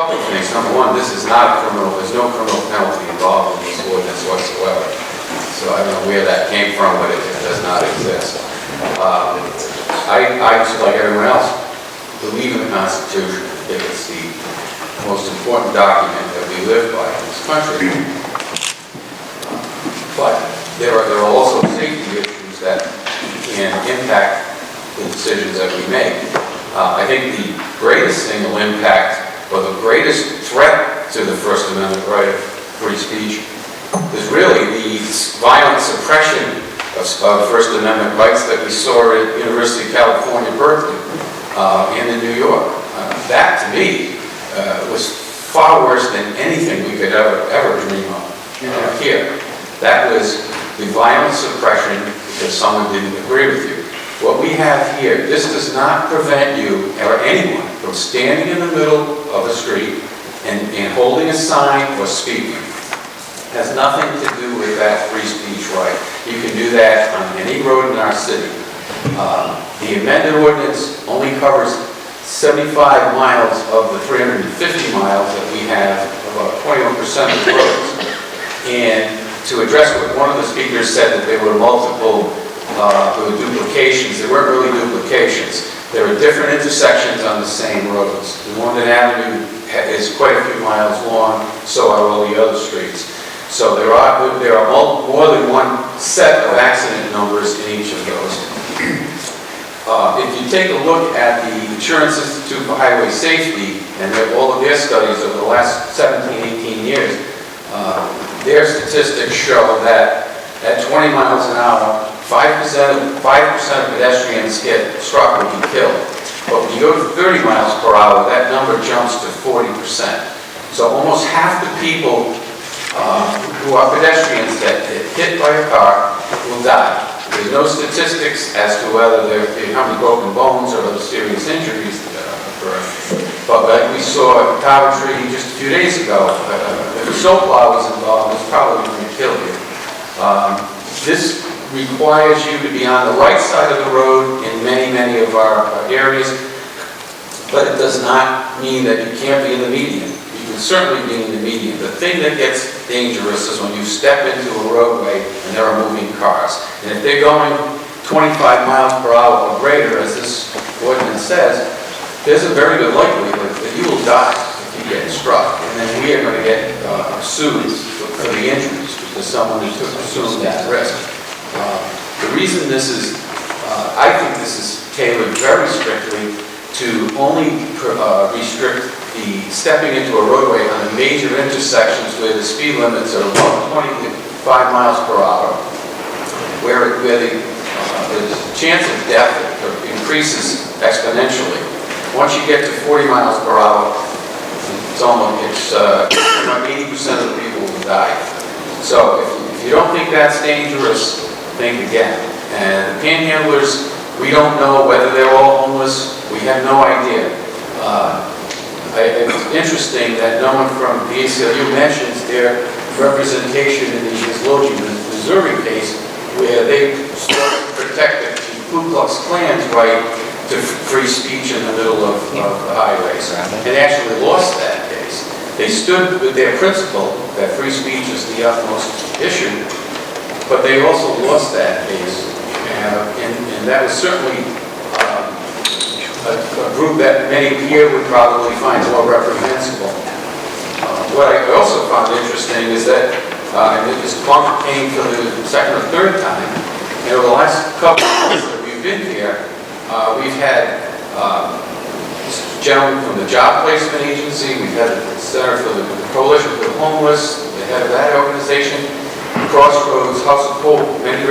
couple of things. Number one, this is not a criminal, there's no criminal penalty involved in this ordinance whatsoever. So I don't know where that came from, but it does not exist. I just like everyone else, believe in the Constitution. I think it's the most important document that we live by in this country. But there are also safety issues that can impact the decisions that we make. I think the greatest single impact, or the greatest threat to the First Amendment right of free speech, is really the violent suppression of First Amendment rights that we saw at University of California, Berkeley, and in New York. That, to me, was far worse than anything we could ever dream of here. That was the violent suppression because someone didn't agree with you. What we have here, this does not prevent you or anyone from standing in the middle of a street and holding a sign or speaking. It has nothing to do with that free speech right. You can do that on any road in our city. The amended ordinance only covers 75 miles of the 350 miles that we have, about 21% of the roads. And to address what one of the speakers said, that there were multiple duplications. There weren't really duplications. There are different intersections on the same roads. The London Avenue is quite a few miles long, so are all the other streets. So there are more than one set of accident numbers in each of those. If you take a look at the Insurance Institute for Highway Safety and all of their studies over the last 17, 18 years, their statistics show that at 20 miles an hour, 5% of pedestrians get struck or be killed. But when you go to 30 miles per hour, that number jumps to 40%. So almost half the people who are pedestrians that get hit by a car will die. There's no statistics as to whether how many broken bones or other serious injuries occur. But like we saw in Coventry just a few days ago, if a snowplow was involved, it's probably going to kill you. This requires you to be on the right side of the road in many of our areas, but it does not mean that you can't be in the median. You can certainly be in the median. The thing that gets dangerous is when you step into a roadway and there are moving cars. And if they're going 25 miles per hour or greater, as this ordinance says, there's a very good likelihood that you will die if you get struck. And then we are going to get sued for the injuries because someone took assumed that risk. The reason this is, I think this is tailored very strictly to only restrict the stepping into a roadway on the major intersections where the speed limits are above 25 miles per hour, where the chance of death increases exponentially. Once you get to 40 miles per hour, it's 80% of the people will die. So if you don't think that's dangerous, think again. And the panhandlers, we don't know whether they're all homeless. We have no idea. It's interesting that no one from the ACLU mentions their representation in the Isloji, Missouri case, where they sought to protect the Ku Klux Klan's right to free speech in the middle of the highways, and actually lost that case. They stood with their principle that free speech is the utmost issue, but they also lost that case, and that was certainly a group that many here would probably find more reprehensible. What I also found interesting is that, and this bump came for the second or third time, and over the last couple of months that we've been here, we've had this gentleman from the Job Placement Agency, we've had the Center for the Coalition for the Homeless, the head of that organization, Crossroads, House of Hope, many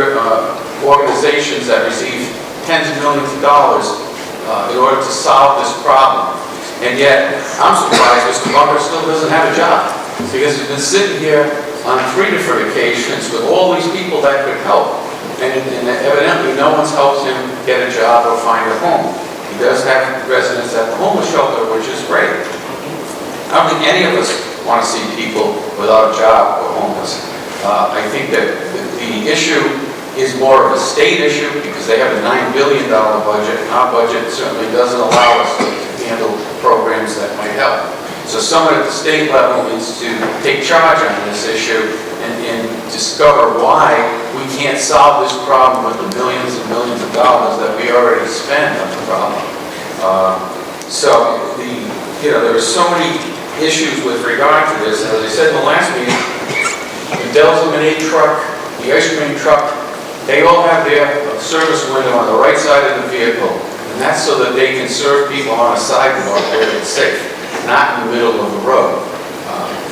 organizations that receive tens of millions of dollars in order to solve this problem. And yet, I'm surprised Mr. Bunker still doesn't have a job, because he's been sitting here on 3 different occasions with all these people that could help. And evidently, no one's helped him get a job or find a home. He does have residents at the homeless shelter, which is great. I don't think any of us want to see people without a job or homeless. I think that the issue is more of a state issue because they have a $9 billion budget, and our budget certainly doesn't allow us to handle programs that might help. So someone at the state level needs to take charge on this issue and discover why we can't solve this problem with the millions and millions of dollars that we already spend on the problem. There are so many issues with regard to this. As I said in the last meeting, the Del's Lemonade truck, the ice cream truck, they all have their service window on the right side of the vehicle, and that's so that they can serve people on a sidewalk where it's safe, not in the middle of the road.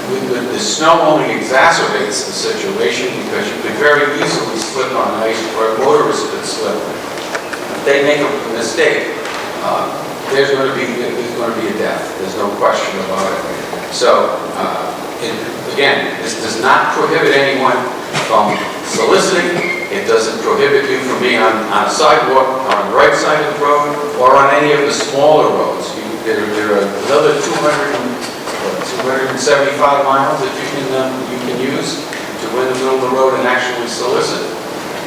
The snow only exacerbates the situation because you could very easily slip on ice, or a motorist could slip. If they make a mistake, there's going to be a death. There's no question about it. So, again, this does not prohibit anyone from soliciting. It doesn't prohibit you from being on a sidewalk, on the right side of the road, or on any of the smaller roads. There are another 275 miles that you can use to go in the middle of the road and actually solicit.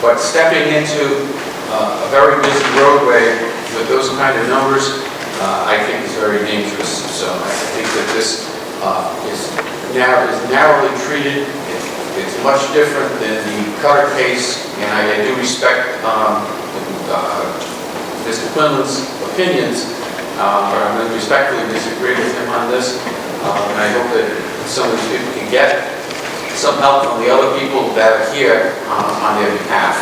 But stepping into a very busy roadway with those kind of numbers, I think is very dangerous. So I think that this is narrowly treated. It's much different than the Cutter case, and I do respect Mr. Quinlan's opinions, but I'm going to respectfully disagree with him on this. And I hope that some of these people can get some help from the other people that are here on their behalf.